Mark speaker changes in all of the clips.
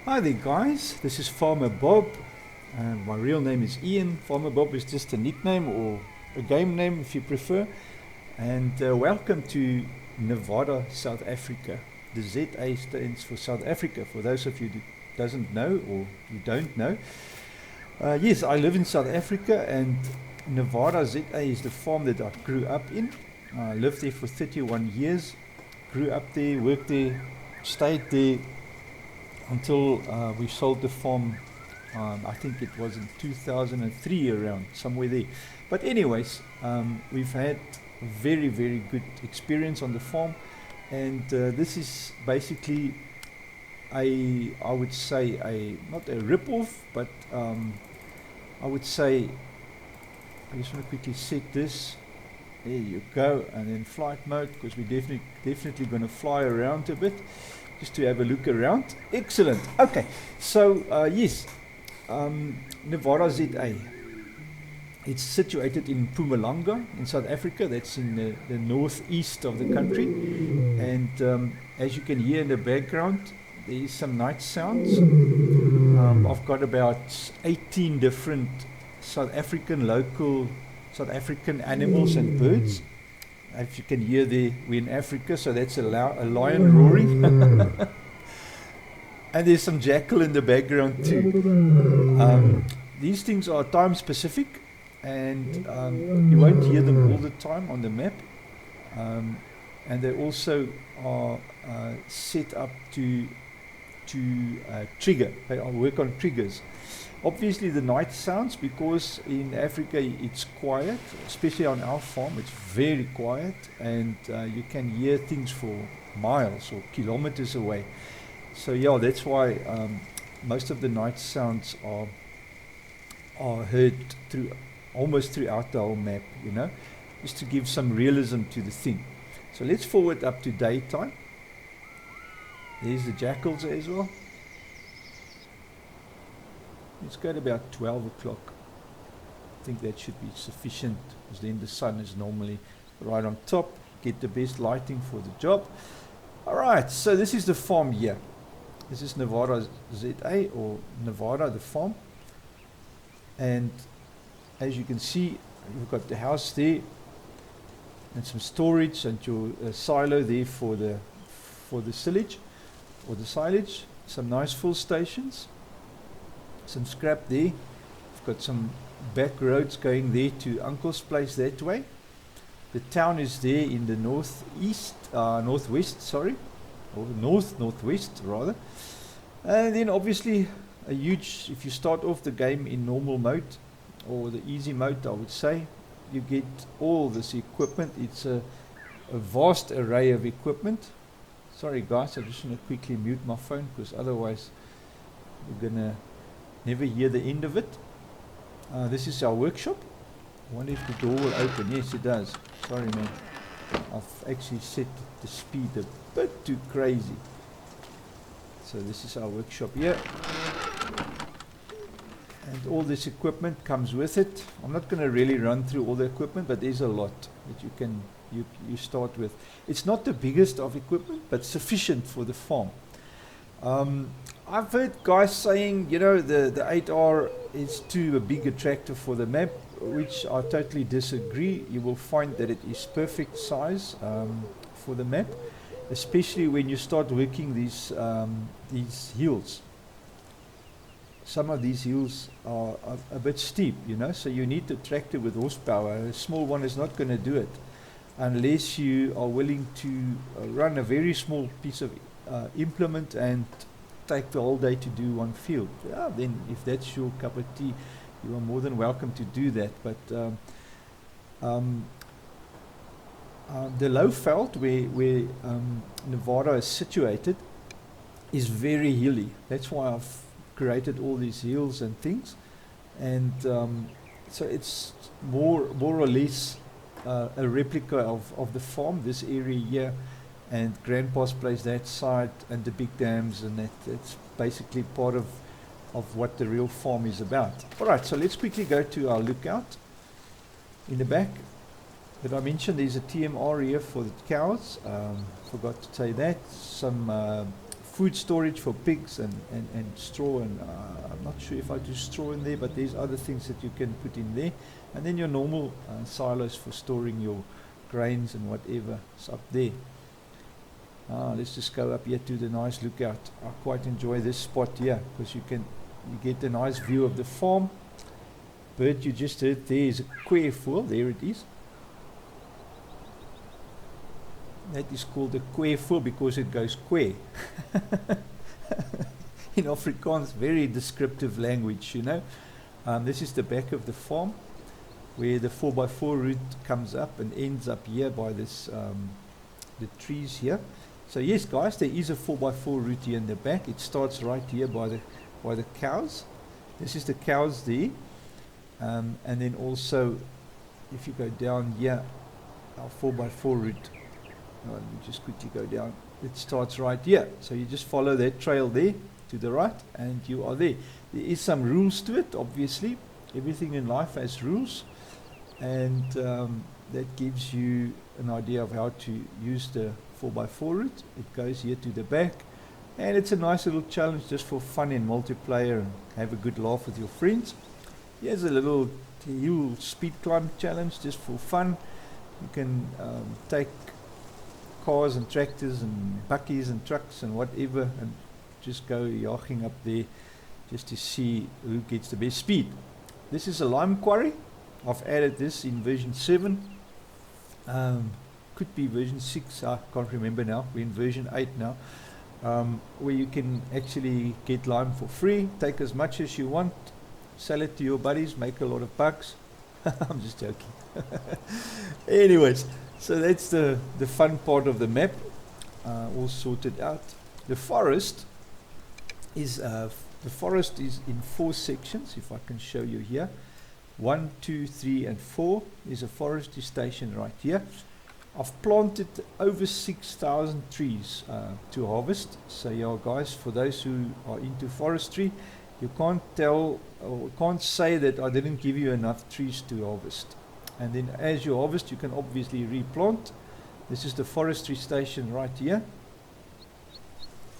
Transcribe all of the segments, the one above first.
Speaker 1: Hi there guys, this is Farmer Bob. My real name is Ian. Farmer Bob is just a nickname or a game name if you prefer. And welcome to Nevada, South Africa. The ZA stands for South Africa, for those of you who doesn't know or you don't know. Yes, I live in South Africa, and Nevada ZA is the farm that I grew up in. I lived there for 31 years, grew up there, worked there, stayed there until we sold the farm. I think it was in 2003, around somewhere there. But anyways, we've had a very, very good experience on the farm, and this is basically I would say not a rip-off, but I would say, I just want to quickly set this. There you go, and then flight mode, because we're definitely going to fly around a bit, just to have a look around. Excellent. Okay, so yes, Nevada ZA. It's situated in Mpumalanga in South Africa. That's in the northeast of the country. And as you can hear in the background, there is some night sounds. I've got about 18 different local South African animals and birds. If you can hear there, we're in Africa, so that's a lion roaring. And there's some jackal in the background too. These things are time specific, and you won't hear them all the time on the map. And they also are set up to trigger. They work on triggers. Obviously the night sounds, because in Africa it's quiet, especially on our farm, it's very quiet, and you can hear things for miles or kilometers away. So yeah, that's why most of the night sounds are heard almost throughout the whole map, you know, just to give some realism to the thing. So let's forward up to daytime. There's the jackals as well. Let's go to about 12 o'clock. I think that should be sufficient, because then the sun is normally right on top. Get the best lighting for the job. Alright, so this is the farm here. This is Nevada ZA, or Nevada, the farm. And as you can see, you've got the house there, and some storage, and your silo there for the silage, or the silage. Some nice full stations. Some scrap there. We've got some back roads going there to Uncle's place that way. The town is there in the northwest, sorry, or northwest rather. And then obviously a huge, if you start off the game in normal mode, or the easy mode I would say, you get all this equipment. It's a vast array of equipment. Sorry guys, I just want to quickly mute my phone, because otherwise we're going to never hear the end of it. This is our workshop. I wonder if the door will open. Yes, it does. Sorry man, I've actually set the speed a bit too crazy. So this is our workshop here, and all this equipment comes with it. I'm not going to really run through all the equipment, but there's a lot that you start with. It's not the biggest of equipment, but sufficient for the farm. I've heard guys saying, you know, the 8R is too big a tractor for the map, which I totally disagree. You will find that it is perfect size for the map, especially when you start working these hills. Some of these hills are a bit steep, you know, so you need a tractor with horsepower. A small one is not going to do it unless you are willing to run a very small piece of implement and take the whole day to do one field. Yeah, then if that's your cup of tea, you are more than welcome to do that. But the Lowveld, where Nevada is situated, is very hilly. That's why I've created all these hills and things. And so it's more or less a replica of the farm, this area here, and Grandpa's place that side, and the big dams, and that's basically part of what the real farm is about. Alright, so let's quickly go to our lookout in the back. Did I mention there's a TMR here for the cows? Forgot to say that. Some food storage for pigs and straw, and I'm not sure if I do straw in there, but there's other things that you can put in there. And then your normal silos for storing your grains and whatever is up there. Let's just go up here to the nice lookout. I quite enjoy this spot here because you get a nice view of the farm. Bird you just heard there is a wishfull. There it is. That is called a wishfull because it goes kwe. In Afrikaans, very descriptive language, you know. This is the back of the farm where the 4x4 route comes up and ends up here by this the trees here. So yes, guys, there is a 4x4 route here in the back. It starts right here by the cows. This is the cows there, and then also if you go down here, our 4x4 route. Let me just quickly go down. It starts right here. So you just follow that trail there to the right, and you are there. There is some rules to it, obviously. Everything in life has rules, and that gives you an idea of how to use the 4x4 route. It goes here to the back, and it's a nice little challenge just for fun in multiplayer and have a good laugh with your friends. Here's a little hill speed climb challenge just for fun. You can take cars and tractors and buckies and trucks and whatever and just go yachting up there just to see who gets the best speed. This is a lime quarry. I've added this in version 7. Could be version 6, I can't remember now. We're in version 8 now, where you can actually get lime for free, take as much as you want, sell it to your buddies, make a lot of bucks. I'm just joking. Anyways, so that's the fun part of the map, all sorted out. The forest is in 4 sections, if I can show you here. 1, 2, 3 and 4 is a forestry station right here. I've planted over 6,000 trees to harvest. So yeah, guys, for those who are into forestry, you can't tell or can't say that I didn't give you enough trees to harvest. And then as you harvest, you can obviously replant. This is the forestry station right here.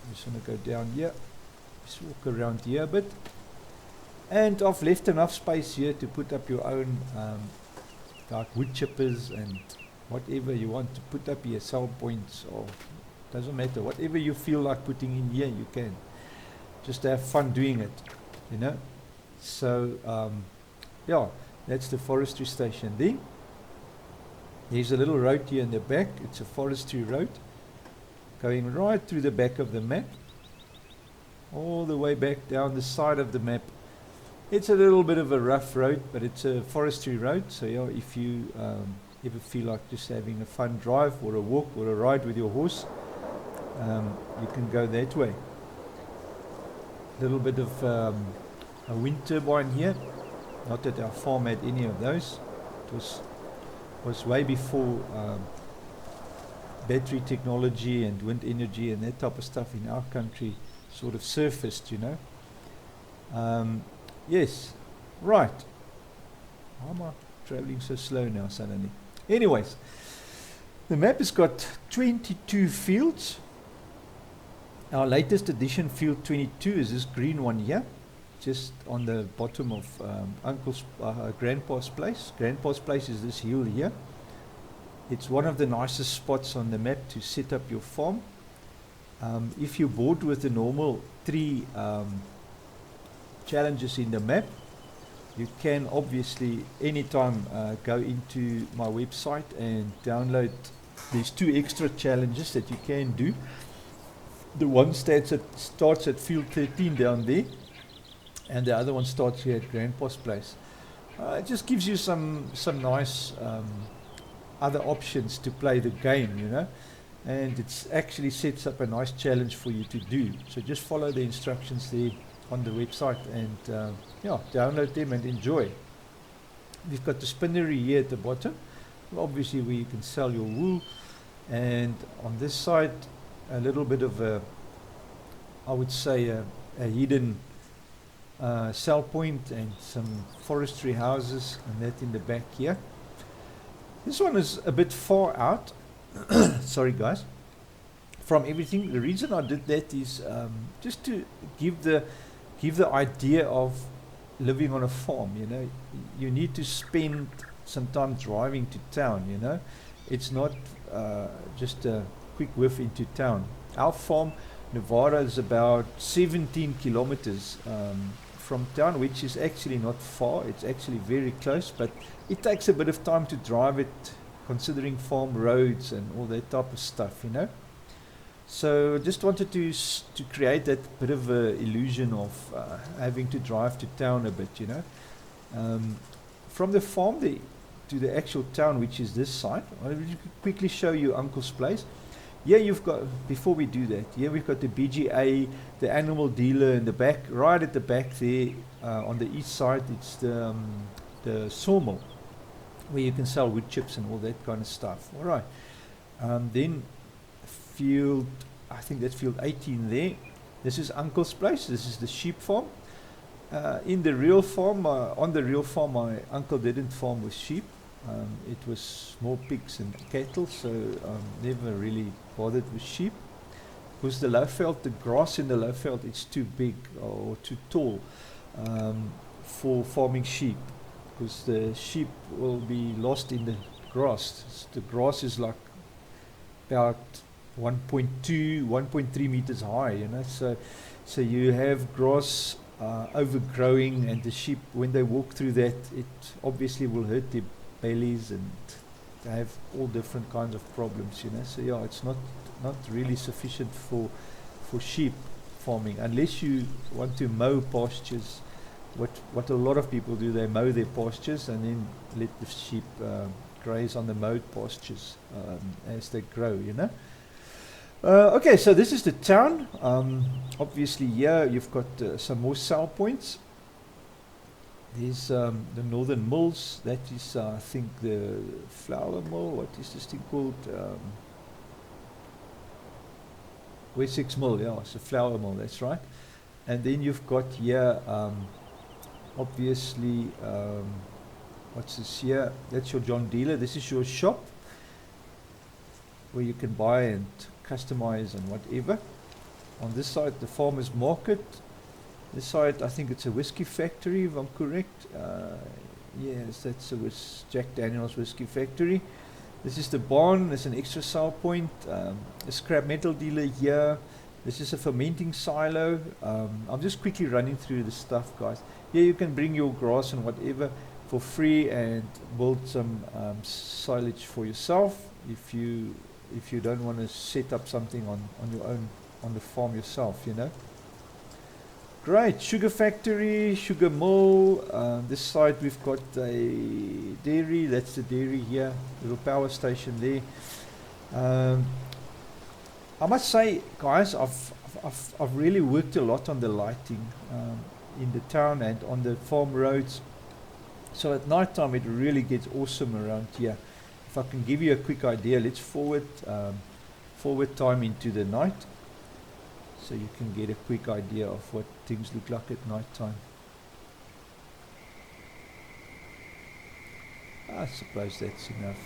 Speaker 1: I'm just going to go down here. Just walk around here a bit. And I've left enough space here to put up your own like wood chippers and whatever you want to put up here, cell points, or doesn't matter, whatever you feel like putting in here, you can just have fun doing it, you know. So yeah, that's the forestry station there. There's a little road here in the back. It's a Forestry Road going right through the back of the map, all the way back down the side of the map. It's a little bit of a rough road, but it's a forestry road. So yeah, if you ever feel like just having a fun drive or a walk or a ride with your horse, you can go that way. A little bit of a wind turbine here. Not that our farm had any of those. It was way before battery technology and wind energy and that type of stuff in our country sort of surfaced, you know. Yes, right. Why am I traveling so slow now suddenly? Anyways, the map has got 22 fields. Our latest edition, field 22, is this green one here, just on the bottom of Grandpa's place. Grandpa's place is this hill here. It's one of the nicest spots on the map to set up your farm. If you're bored with the normal 3 challenges in the map, you can obviously anytime go into my website and download. There's 2 extra challenges that you can do. The one starts at field 13 down there, and the other one starts here at Grandpa's place. It just gives you some nice other options to play the game, you know, and it actually sets up a nice challenge for you to do. So just follow the instructions there on the website and yeah, download them and enjoy. We've got the spinnery here at the bottom, obviously where you can sell your wool, and on this side a little bit of a, I would say a hidden sell point and some forestry houses, and that in the back here. This one is a bit far out. Sorry guys, from everything. The reason I did that is just to give the idea of living on a farm. You know, you need to spend some time driving to town. You know, it's not just a quick whiff into town. Our farm, Nevada, is about 17 kilometers from town, which is actually not far. It's actually very close, but it takes a bit of time to drive it, considering farm roads and all that type of stuff, you know. So just wanted to create that bit of a illusion of having to drive to town a bit, you know. From the farm to the actual town, which is this side, I'll quickly show you Uncle's place. Here you've got, before we do that, here we've got the BGA, the animal dealer in the back, right at the back there, on the east side, it's the sawmill, where you can sell wood chips and all that kind of stuff. All right. Then field, I think that's field 18 there. This is Uncle's place. This is the sheep farm. In the real farm, on the real farm, my uncle didn't farm with sheep. It was small pigs and cattle, so never really bothered with sheep. Because the Lowveld, the grass in the Lowveld, it's too big or too tall for farming sheep. Because the sheep will be lost in the grass. The grass is like about 1.2, 1.3 meters high, you know. So you have grass overgrowing, and the sheep, when they walk through that, it obviously will hurt their bellies, and they have all different kinds of problems, you know. So yeah, it's not really sufficient for sheep farming, unless you want to mow pastures. What a lot of people do, they mow their pastures and then let the sheep graze on the mowed pastures as they grow, you know. Okay, so this is the town. Obviously here you've got some more sell points. There's the Northern Mills. That is, I think, the flour mill. What is this thing called? Wessex Mill, yeah, it's a flour mill, that's right. And then you've got here, obviously, what's this here? That's your John Dealer. This is your shop where you can buy and customize and whatever. On this side, the farmer's market. This side, I think it's a whiskey factory, if I'm correct. Yes, that's a Jack Daniel's whiskey factory. This is the barn. There's an extra sale point. A scrap metal dealer here. This is a fermenting silo. I'm just quickly running through the stuff, guys. Here you can bring your grass and whatever for free and build some silage for yourself if you don't want to set up something on your own on the farm yourself, you know. Great, sugar factory, sugar mill. This side we've got a dairy. That's the dairy here. Little power station there. I must say, guys, I've really worked a lot on the lighting in the town and on the farm roads. So at night time it really gets awesome around here. If I can give you a quick idea, let's forward time into the night, so you can get a quick idea of what things look like at night time. I suppose that's enough.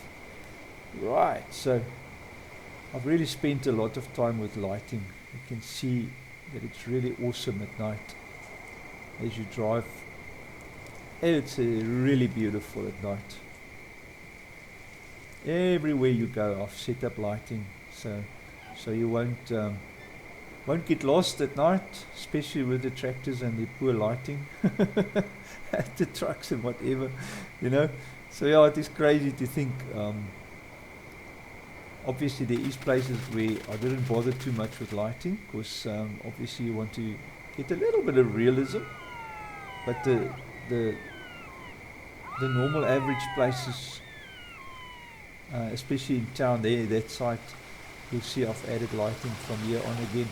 Speaker 1: Right, so I've really spent a lot of time with lighting. You can see that it's really awesome at night as you drive. It's really beautiful at night. Everywhere you go, I've set up lighting, so you won't get lost at night, especially with the tractors and the poor lighting, the trucks and whatever, you know. So yeah, it is crazy to think. Obviously, there is places where I didn't bother too much with lighting, because obviously you want to get a little bit of realism, but the normal average places, especially in town there, that site, you'll see I've added lighting from here on again,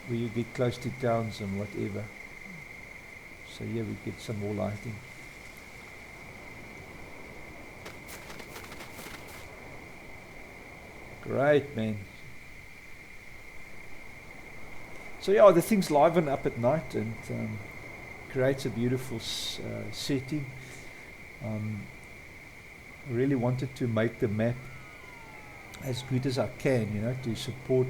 Speaker 1: where you get close to towns and whatever. So here we get some more lighting. Great, man. So yeah, the things liven up at night and creates a beautiful setting. I really wanted to make the map as good as I can, you know, to support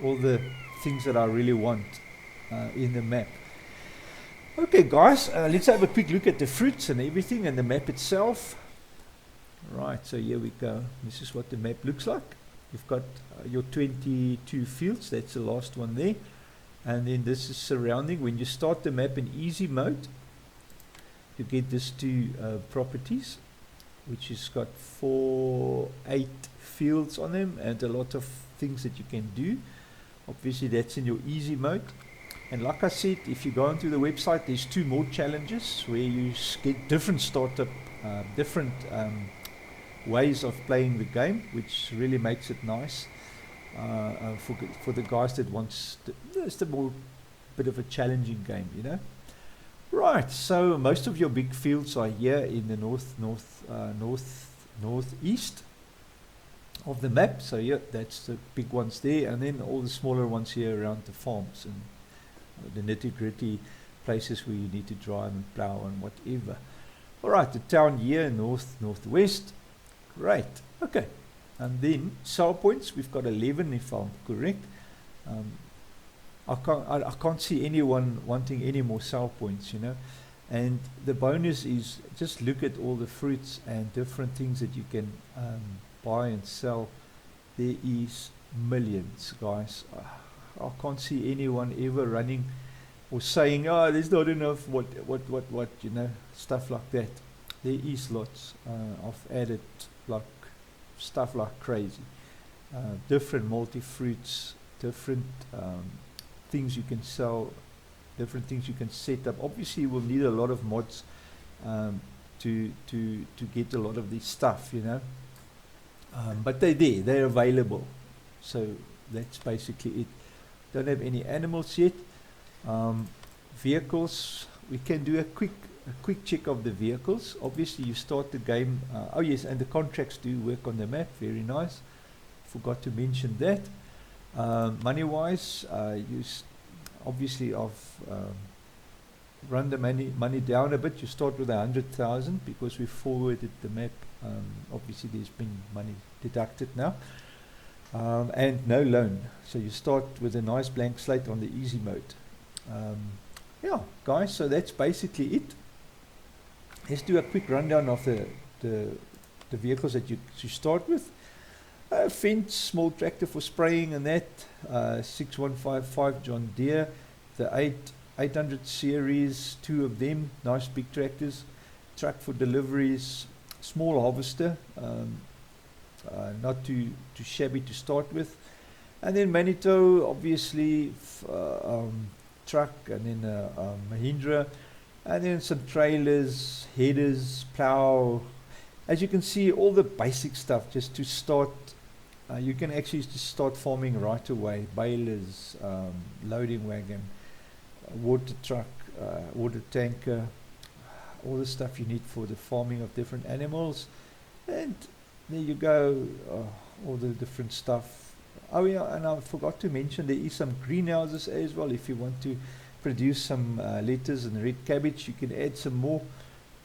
Speaker 1: all the things that I really want in the map. Okay guys, let's have a quick look at the fruits and everything and the map itself. Right, so here we go. This is what the map looks like. You've got your 22 fields, that's the last one there. And then this is surrounding. When you start the map in easy mode, you get this two properties, which has got 8 fields on them and a lot of things that you can do. Obviously that's in your easy mode. And like I said, if you go onto the website, there's 2 more challenges where you get different startup, different ways of playing the game, which really makes it nice for the guys that wants just a more bit of a challenging game, you know. Right, so most of your big fields are here in the northeast of the map. So yeah, that's the big ones there, and then all the smaller ones here around the farms and the nitty-gritty places where you need to drive and plow and whatever. Alright, the town here, northwest. Great, okay. And then sell points, we've got 11 if I'm correct. I can't see anyone wanting any more sell points, you know. And the bonus is just look at all the fruits and different things that you can buy and sell. There is millions, guys. I can't see anyone ever running or saying, oh, there's not enough, what, you know, stuff like that. There is lots. I've added like stuff like crazy. Different multi-fruits, different things you can sell, different things you can set up. Obviously you will need a lot of mods to get a lot of this stuff, you know. But they're there, they're available. So that's basically it. Don't have any animals yet. Vehicles, we can do a quick check of the vehicles. Obviously you start the game, oh yes, and the contracts do work on the map, very nice. Forgot to mention that. Money wise, obviously I've run the money down a bit. You start with 100,000 because we forwarded the map. Obviously there's been money deducted now. And no loan, so you start with a nice blank slate on the easy mode. Yeah guys, so that's basically it. Let's do a quick rundown of the vehicles that you start with. Fence, small tractor for spraying and that, 6155 John Deere, the 800 series, 2 of them, nice big tractors, truck for deliveries, small harvester, not too shabby to start with, and then Manito, obviously truck, and then Mahindra, and then some trailers, headers, plow. As you can see, all the basic stuff just to start. You can actually just start farming right away. Balers, loading wagon, water truck, water tanker, all the stuff you need for the farming of different animals. And there you go, all the different stuff. Oh yeah, and I forgot to mention there is some greenhouses as well. If you want to produce some lettuce and red cabbage, you can add some more.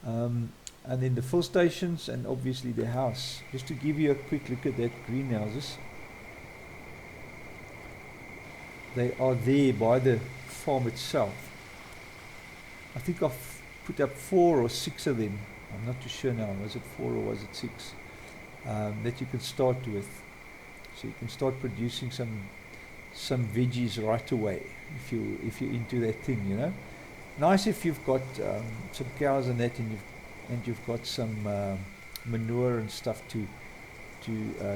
Speaker 1: And then the fill stations and obviously the house. Just to give you a quick look at that greenhouses. They are there by the farm itself. I think I've put up 4 or 6 of them. I'm not too sure now. Was it 4 or was it 6? That you can start with. So you can start producing some veggies right away if you're into that thing, you know. Nice if you've got some cows and that, and you've got some manure and stuff to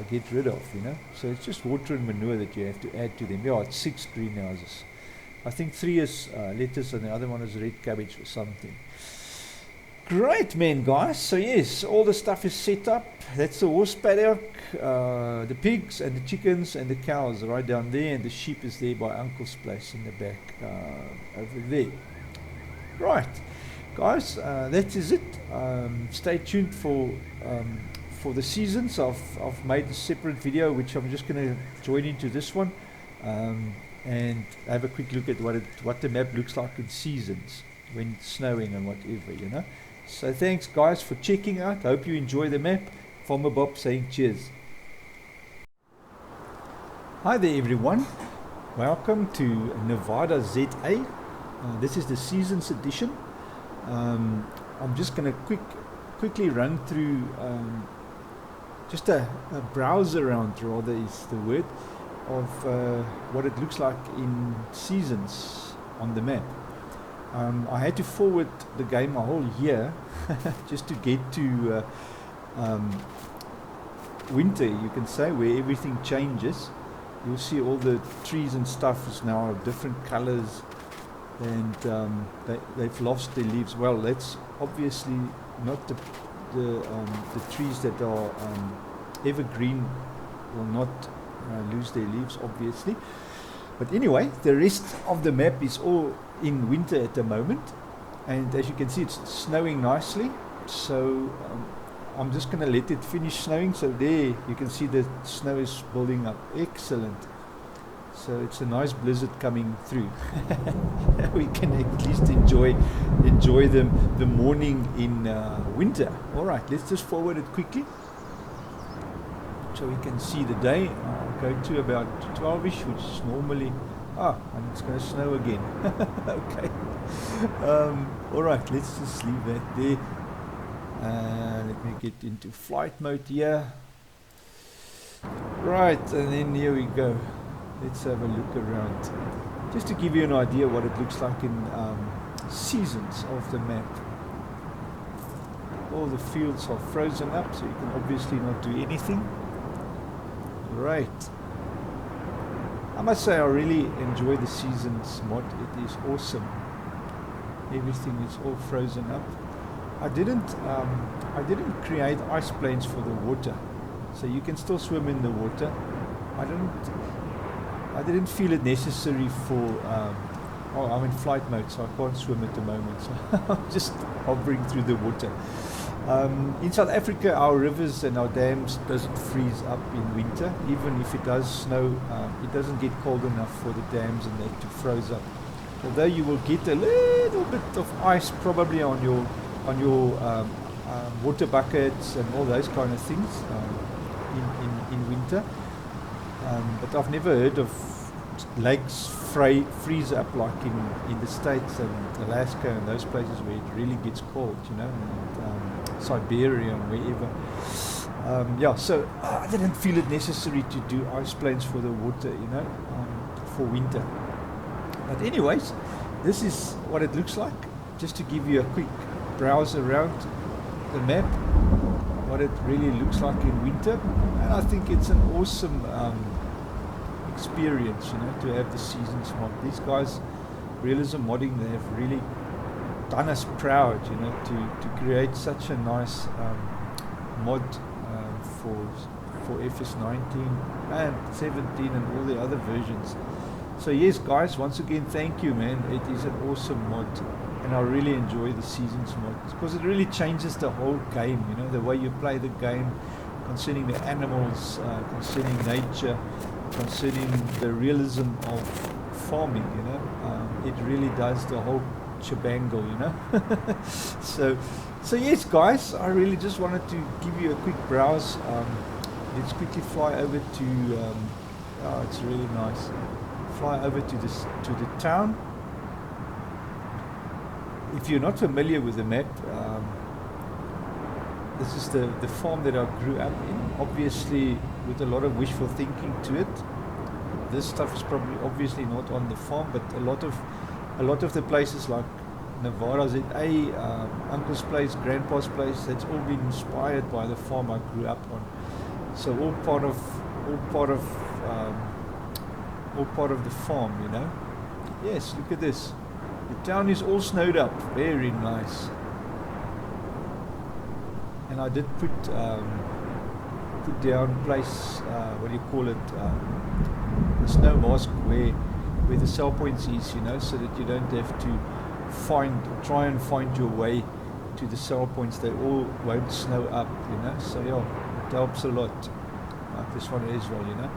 Speaker 1: get rid of, you know. So it's just water and manure that you have to add to them. Yeah, it's 6 greenhouses. I think 3 is lettuce and the other one is red cabbage or something. Great, man, guys. So yes, all the stuff is set up. That's the horse paddock, the pigs and the chickens and the cows right down there, and the sheep is there by Uncle's place in the back over there. Right, guys, that is it. Stay tuned for the seasons. I've made a separate video which I'm just going to join into this one, and have a quick look at what the map looks like in seasons when it's snowing and whatever, you know. So thanks guys for checking out. I hope you enjoy the map. Farmer Bob saying cheers. Hi there everyone, welcome to Nevada ZA. This is the Seasons edition. I'm just going to quickly run through just a browse around, rather is the word, of what it looks like in seasons on the map. I had to forward the game a whole year just to get to winter, you can say, where everything changes. You'll see all the trees and stuff is now different colors, and they've lost their leaves. Well, that's obviously not the trees that are evergreen will not lose their leaves, obviously. But anyway, the rest of the map is all in winter at the moment, and as you can see, it's snowing nicely. So I'm just going to let it finish snowing. So there you can see the snow is building up. Excellent. So it's a nice blizzard coming through. We can at least enjoy the morning in winter. All right, let's just forward it quickly so we can see the day. I'll go to about 12ish, which is normally and it's going to snow again. Okay. All right, let's just leave that there. Let me get into flight mode here. Right, and then here we go. Let's have a look around, just to give you an idea what it looks like in seasons of the map. All the fields are frozen up, so you can obviously not do anything. Right. I must say I really enjoy the seasons mod. It is awesome. Everything is all frozen up. I didn't create ice planes for the water, so you can still swim in the water. I didn't feel it necessary for I'm in flight mode, so I can't swim at the moment, so I'm just hovering through the water. In South Africa, our rivers and our dams doesn't freeze up in winter. Even if it does snow, it doesn't get cold enough for the dams and that to froze up. Although you will get a little bit of ice probably on your water buckets and all those kind of things in winter. But I've never heard of lakes freeze up like in the States and Alaska and those places where it really gets cold, you know, and Siberia and wherever. So I didn't feel it necessary to do ice planes for the water, you know, for winter. But anyways, this is what it looks like, just to give you a quick browse around the map, what it really looks like in winter. And I think it's an awesome experience, you know, to have the seasons mod. These guys, Realism Modding, they have really done us proud, you know, to create such a nice mod for FS19 and 17 and all the other versions. So yes, guys, once again, thank you, man. It is an awesome mod, and I really enjoy the seasons mod because it really changes the whole game, you know, the way you play the game, concerning the animals, concerning nature, concerning the realism of farming, you know. It really does the whole shebangle, you know. So yes, guys, I really just wanted to give you a quick browse. Let's quickly fly over to it's really nice. Fly over to the town. If you're not familiar with the map, this is the farm that I grew up in, obviously with a lot of wishful thinking to it. This stuff is probably obviously not on the farm, but a lot of the places like Nevada ZA, Uncle's place, Grandpa's place, that's all been inspired by the farm I grew up on. So all part of the farm, you know. Yes, look at this. The town is all snowed up. Very nice. And I did put down place, what do you call it, the snow mask where the sell points is, you know, so that you don't have to try and find your way to the sell points. They all won't snow up, you know. So yeah, it helps a lot. Like this one as well, you know.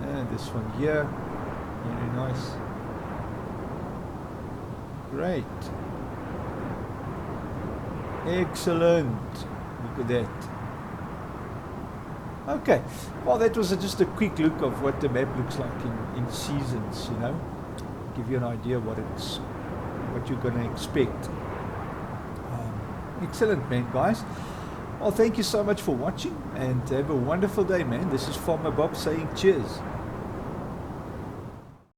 Speaker 1: And this one here, very nice. Great. Excellent. Look at that. Okay, well, that was just a quick look of what the map looks like in seasons, you know, give you an idea what you're going to expect. Excellent, man, guys. Well, thank you so much for watching, and have a wonderful day, man. This is Farmer Bob saying cheers.